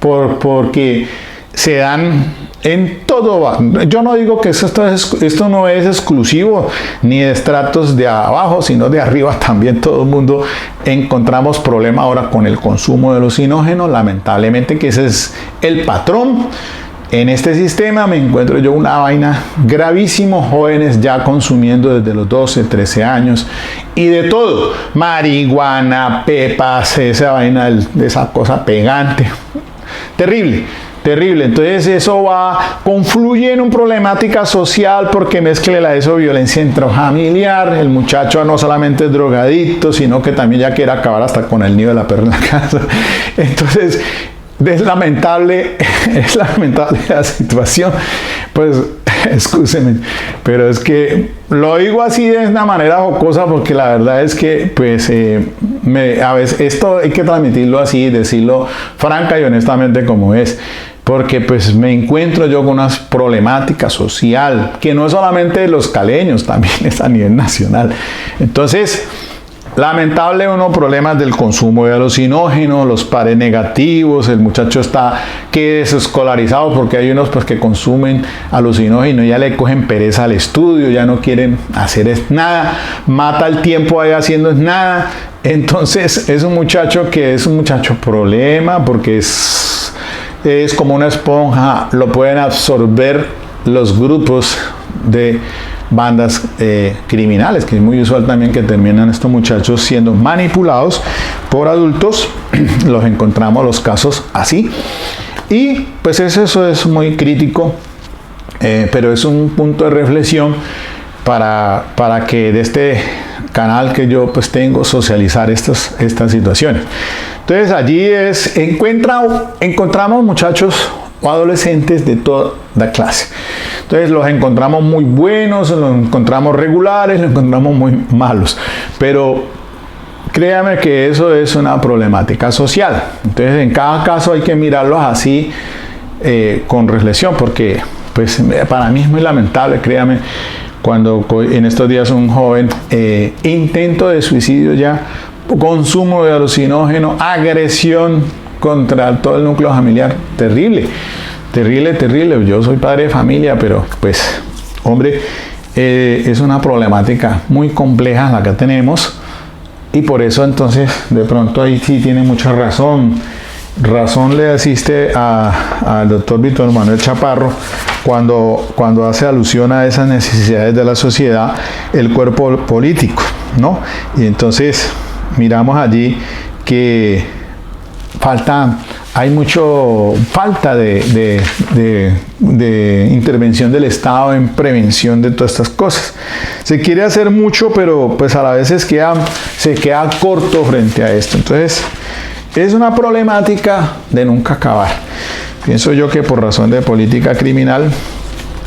porque se dan en todo. Yo no digo que esto no es exclusivo ni de estratos de abajo, sino de arriba también. Todo el mundo encontramos problema ahora con el consumo de alucinógenos, lamentablemente, que ese es el patrón. En este sistema me encuentro yo una vaina gravísimo, jóvenes ya consumiendo desde los 12, 13 años y de todo, marihuana, pepas, esa vaina, esa cosa pegante, terrible. terrible. Entonces eso confluye en una problemática social porque mezcla eso violencia intrafamiliar. El muchacho no solamente es drogadicto, sino que también ya quiere acabar hasta con el nido de la perra en la casa. Entonces es lamentable la situación. Pues excúseme, pero es que lo digo así de una manera jocosa porque la verdad es que pues a veces esto hay que transmitirlo así, decirlo franca y honestamente como es, porque pues me encuentro yo con una problemática social que no es solamente de los caleños, también es a nivel nacional. Entonces, lamentable problemas del consumo de alucinógenos, los pares negativos, el muchacho está desescolarizado porque hay unos pues que consumen alucinógenos, ya le cogen pereza al estudio, ya no quieren hacer nada, mata el tiempo ahí haciendo nada. Entonces es un muchacho problema porque es como una esponja, lo pueden absorber los grupos de bandas criminales, que es muy usual también que terminan estos muchachos siendo manipulados por adultos. Los encontramos los casos así y pues eso es muy crítico, pero es un punto de reflexión para que de este canal que yo pues tengo socializar estas situaciones. Entonces allí encontramos muchachos o adolescentes de toda la clase. Entonces los encontramos muy buenos, los encontramos regulares, los encontramos muy malos. Pero créame que eso es una problemática social. Entonces en cada caso hay que mirarlos así con reflexión, porque pues para mí es muy lamentable, créame, cuando en estos días un joven intento de suicidio ya, consumo de alucinógeno, agresión contra todo el núcleo familiar, terrible. Yo soy padre de familia, pero pues, hombre, es una problemática muy compleja la que tenemos y por eso entonces de pronto ahí sí tiene mucha razón le asiste al doctor Víctor Manuel Chaparro cuando hace alusión a esas necesidades de la sociedad, el cuerpo político, ¿no? Y entonces miramos allí que hay mucho falta de intervención del Estado en prevención de todas estas cosas. Se quiere hacer mucho, pero pues a la vez se queda corto frente a esto. Entonces, es una problemática de nunca acabar. Pienso yo que por razón de política criminal,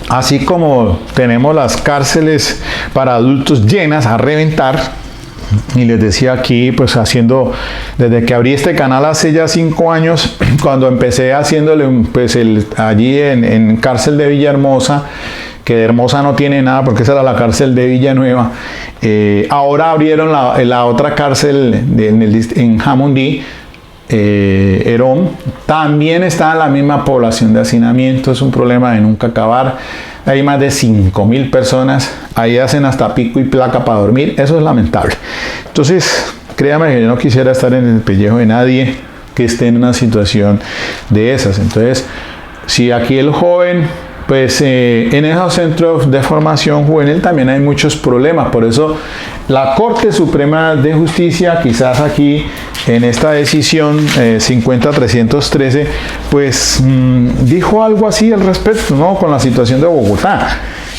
así como tenemos las cárceles para adultos llenas a reventar, y les decía aquí, pues desde que abrí este canal hace ya 5 años, cuando empecé haciéndole allí en cárcel de Villahermosa, que de Hermosa no tiene nada porque esa era la cárcel de Villanueva. Ahora abrieron la otra cárcel en Jamundí, Herón, también está en la misma población de hacinamiento. Es un problema de nunca acabar. Hay más de 5.000 personas, ahí hacen hasta pico y placa para dormir, eso es lamentable. Entonces, créame que yo no quisiera estar en el pellejo de nadie que esté en una situación de esas. Entonces, si aquí el joven, pues en esos centros de formación juvenil también hay muchos problemas. Por eso la Corte Suprema de Justicia, quizás aquí en esta decisión 50-313, pues dijo algo así al respecto, ¿no? Con la situación de Bogotá.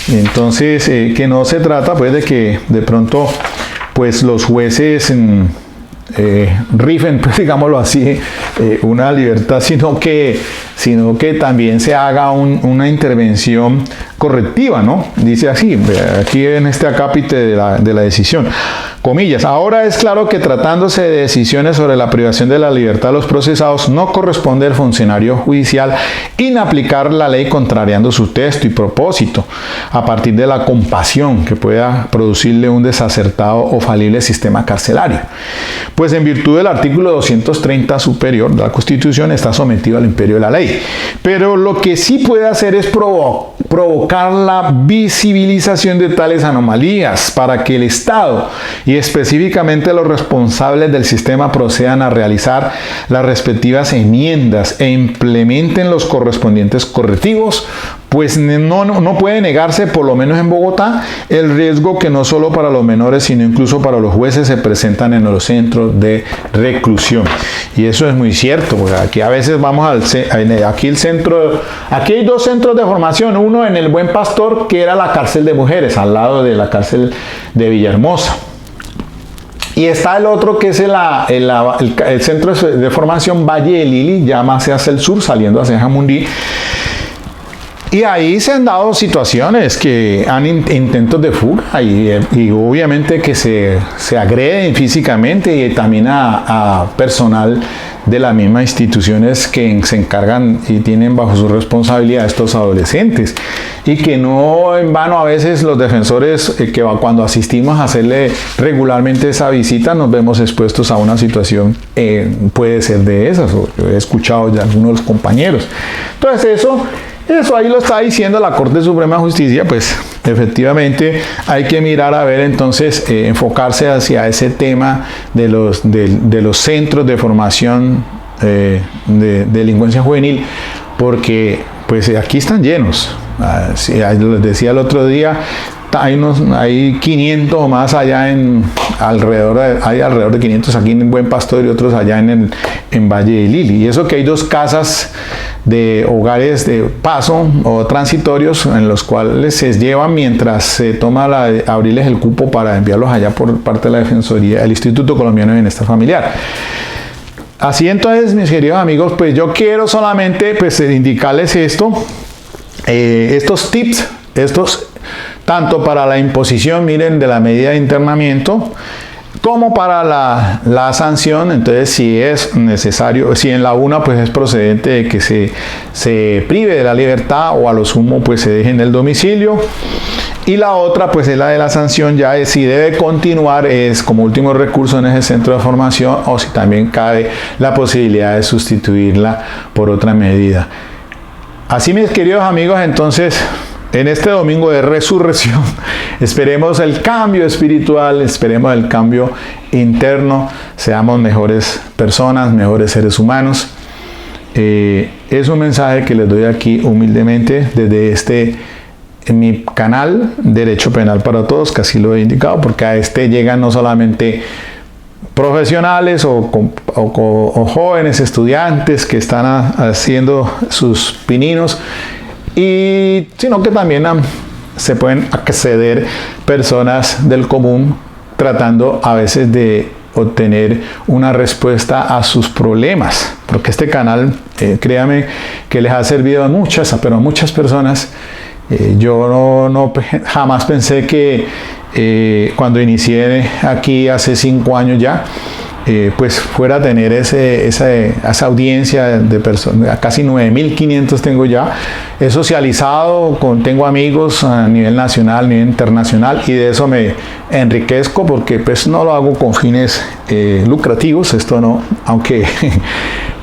Entonces, que no se trata pues de que de pronto pues los jueces rifen, pues, digámoslo así, una libertad, sino que también se haga una intervención correctiva, ¿no? Dice así, aquí en este acápite de la decisión, comillas: ahora es claro que tratándose de decisiones sobre la privación de la libertad de los procesados, no corresponde al funcionario judicial inaplicar la ley contrariando su texto y propósito, a partir de la compasión que pueda producirle un desacertado o falible sistema carcelario. Pues en virtud del artículo 230 superior de la Constitución está sometido al imperio de la ley. Pero lo que sí puede hacer es provocar la visibilización de tales anomalías para que el Estado y específicamente los responsables del sistema procedan a realizar las respectivas enmiendas e implementen los correspondientes correctivos pues no puede negarse, por lo menos en Bogotá, el riesgo que no solo para los menores, sino incluso para los jueces se presentan en los centros de reclusión. Y eso es muy cierto, porque aquí a veces vamos aquí hay dos centros de formación, uno en el Buen Pastor, que era la cárcel de mujeres, al lado de la cárcel de Villahermosa. Y está el otro que es el centro de formación Valle de Lili, ya más hacia el sur, saliendo hacia Jamundí. Y ahí se han dado situaciones que han intentos de fuga y obviamente que se agreden físicamente y también a personal de las mismas instituciones que se encargan y tienen bajo su responsabilidad a estos adolescentes. Y que no en vano a veces los defensores cuando asistimos a hacerle regularmente esa visita nos vemos expuestos a una situación, puede ser de esas, o he escuchado de algunos de los compañeros. Entonces eso ahí lo está diciendo la Corte Suprema de Justicia, pues efectivamente hay que mirar a ver entonces, enfocarse hacia ese tema de los centros de formación de delincuencia juvenil, porque pues aquí están llenos. Les decía el otro día, hay 500 o más allá hay alrededor de 500 aquí en Buen Pastor y otros allá en Valle de Lili. Y eso que hay dos casas de hogares de paso o transitorios en los cuales se llevan mientras se toma abrirles el cupo para enviarlos allá por parte de la Defensoría, el Instituto Colombiano de Bienestar Familiar. Así entonces, mis queridos amigos, pues yo quiero solamente pues indicarles estos tips, tanto para la imposición, miren, de la medida de internamiento, como para la sanción. Entonces, si es necesario, si en la una pues es procedente de que se prive de la libertad o a lo sumo pues se deje en el domicilio. Y la otra pues es la de la sanción, ya es si debe continuar, es como último recurso en ese centro de formación, o si también cabe la posibilidad de sustituirla por otra medida. Así, mis queridos amigos, entonces en este domingo de resurrección esperemos el cambio espiritual, esperemos el cambio interno, seamos mejores personas, mejores seres humanos. Es un mensaje que les doy aquí humildemente desde en mi canal Derecho Penal para Todos, que así lo he indicado, porque a llegan no solamente profesionales o jóvenes estudiantes que están haciendo sus pininos, sino que también se pueden acceder personas del común tratando a veces de obtener una respuesta a sus problemas, porque este canal, créame que les ha servido a muchas personas. Yo jamás pensé que cuando inicié aquí hace 5 años ya, pues fuera a tener esa audiencia de personas, casi 9.500 tengo ya. He socializado, tengo amigos a nivel nacional, a nivel internacional, y de eso me enriquezco, porque pues no lo hago con fines lucrativos, esto no, aunque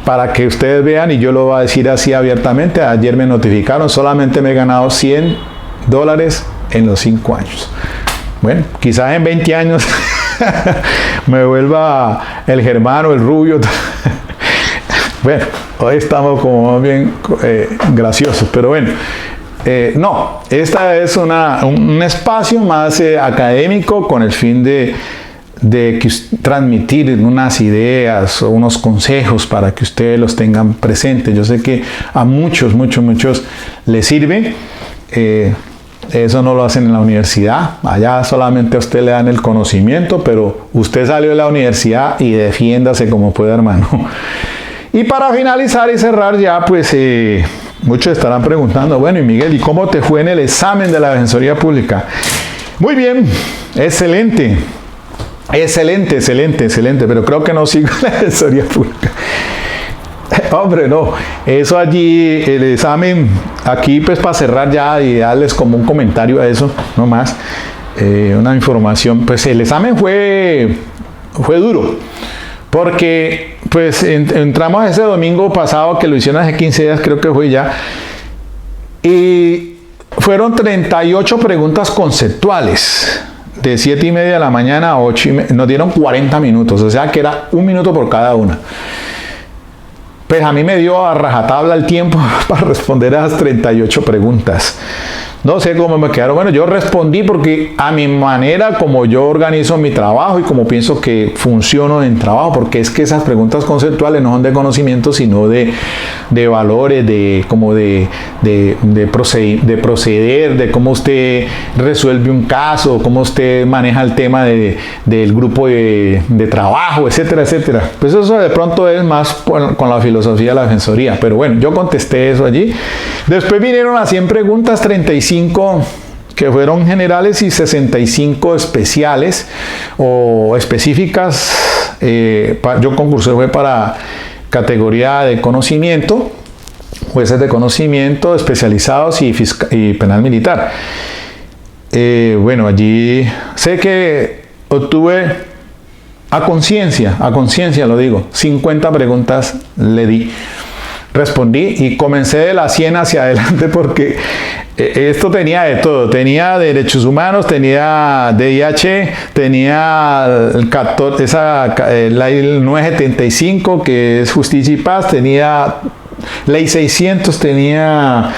para que ustedes vean, y yo lo voy a decir así abiertamente, ayer me notificaron, solamente me he ganado $100 en los 5 años. Bueno, quizás en 20 años me vuelva el Germano, el Rubio. Bueno, hoy estamos como bien graciosos, pero bueno, no, esta es un espacio más académico con el fin de transmitir unas ideas o unos consejos para que ustedes los tengan presentes. Yo sé que a muchos les sirve. Eso no lo hacen en la universidad, allá solamente a usted le dan el conocimiento, pero usted salió de la universidad y defiéndase como pueda, hermano. Y para finalizar y cerrar ya, pues muchos estarán preguntando, bueno, y Miguel, ¿y cómo te fue en el examen de la Defensoría Pública? Muy bien, excelente, pero creo que no sigo la Defensoría Pública. Hombre, no, eso allí, el examen, aquí pues para cerrar ya y darles como un comentario a eso, no más, una información, pues el examen fue duro, porque pues entramos ese domingo pasado, que lo hicieron hace 15 días, creo que fue ya, y fueron 38 preguntas conceptuales, de 7:30 de la mañana a 8:30, nos dieron 40 minutos, o sea que era 1 minuto por cada una. pues a mí me dio a rajatabla el tiempo para responder a las 38 preguntas. No sé cómo me quedaron. Bueno, yo respondí porque a mi manera, como yo organizo mi trabajo y como pienso que funciono en trabajo, porque es que esas preguntas conceptuales no son de conocimiento, sino de valores, de proceder, de cómo usted resuelve un caso, cómo usted maneja el tema del grupo de trabajo, etcétera, etcétera. Pues eso de pronto es más con la filosofía de la defensoría. Pero bueno, yo contesté eso allí. Después vinieron las 100 preguntas, 35 que fueron generales y 65 especiales o específicas. Yo concursé fue para categoría de conocimiento, jueces de conocimiento especializados y penal militar. Bueno, allí sé que obtuve a conciencia lo digo, 50 preguntas le di. Respondí y comencé de la 100 hacia adelante porque esto tenía de todo. Tenía derechos humanos, tenía DIH, tenía la ley 975 que es justicia y paz, tenía ley 600, tenía...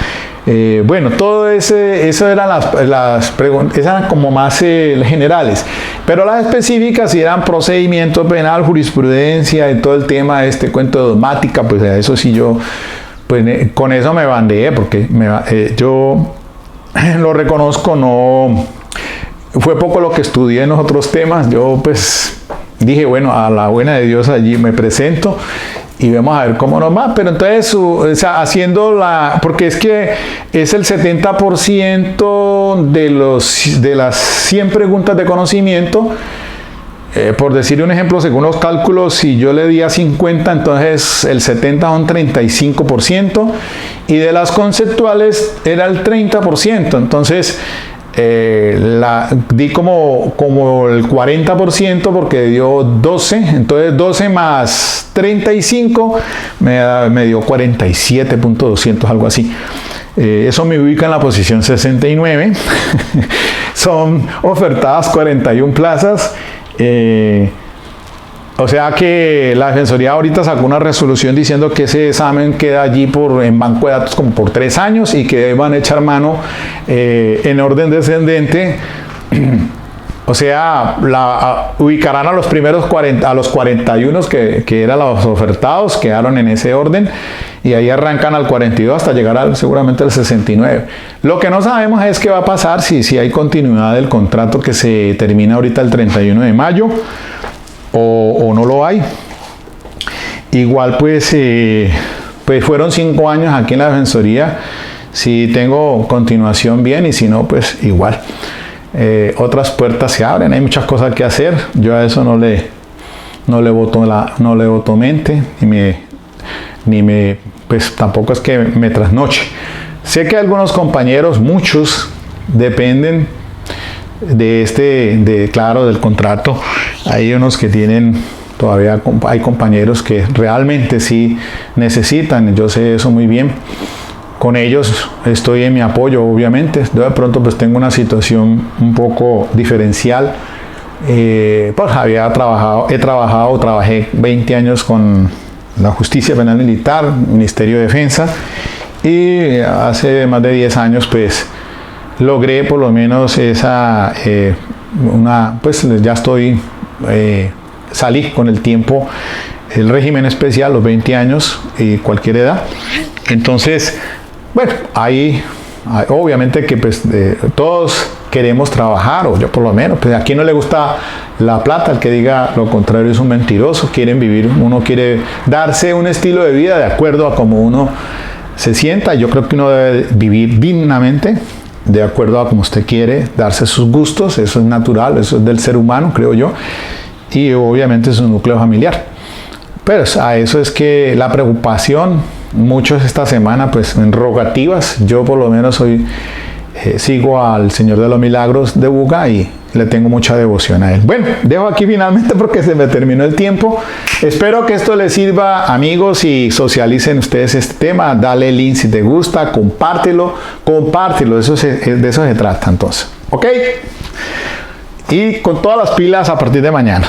bueno, todo eso eran las preguntas, eran como más generales, pero las específicas eran procedimiento penal, jurisprudencia y todo el tema de este cuento de dogmática. Pues a eso sí yo, pues con eso me bandeé, porque yo lo reconozco, no fue poco lo que estudié en los otros temas. Yo pues dije, bueno, a la buena de Dios allí me presento y vamos a ver cómo nos va. Pero entonces, porque es que es el 70% de las 100 preguntas de conocimiento. Por decir un ejemplo, según los cálculos, si yo le di a 50, entonces el 70 son 35%, y de las conceptuales era el 30%. Entonces di como el 40% porque dio 12, entonces 12 más 35 me dio 47.200, algo así. Eso me ubica en la posición 69. Son ofertadas 41 plazas. O sea que la Defensoría ahorita sacó una resolución diciendo que ese examen queda allí en banco de datos como por 3 años y que van a echar mano en orden descendente. O sea, ubicarán a los primeros 40, a los 41 que eran los ofertados, quedaron en ese orden, y ahí arrancan al 42 hasta llegar seguramente al 69. Lo que no sabemos es qué va a pasar si hay continuidad del contrato que se termina ahorita el 31 de mayo o no lo hay. Igual pues fueron 5 años aquí en la Defensoría. Si tengo continuación, bien, y si no, pues igual. Otras puertas se abren, hay muchas cosas que hacer. Yo a eso no le boto mente, pues tampoco es que me trasnoche. Sé que algunos compañeros, muchos, dependen claro, del contrato. Hay unos que tienen, todavía hay compañeros que realmente sí necesitan, yo sé eso muy bien. Con ellos estoy en mi apoyo, obviamente. Yo de pronto pues tengo una situación un poco diferencial. Pues trabajé 20 años con la Justicia Penal Militar, Ministerio de Defensa, y hace más de 10 años pues logré por lo menos pues ya salí con el tiempo el régimen especial, los 20 años y cualquier edad. Entonces, bueno, ahí obviamente que pues todos queremos trabajar, o yo por lo menos, pues a quien no le gusta la plata, el que diga lo contrario es un mentiroso. Quieren vivir, uno quiere darse un estilo de vida de acuerdo a cómo uno se sienta. Yo creo que uno debe vivir dignamente, de acuerdo a como usted quiere, darse sus gustos, eso es natural, eso es del ser humano, creo yo, y obviamente es un núcleo familiar. Pero a eso es que la preocupación, muchos esta semana, pues en rogativas. Yo por lo menos sigo al Señor de los Milagros de Buga y le tengo mucha devoción a Él. Bueno, dejo aquí finalmente porque se me terminó el tiempo. Espero que esto les sirva, amigos, y socialicen ustedes este tema. Dale link si te gusta, compártelo, de eso se trata entonces. ¿Ok? Y con todas las pilas a partir de mañana.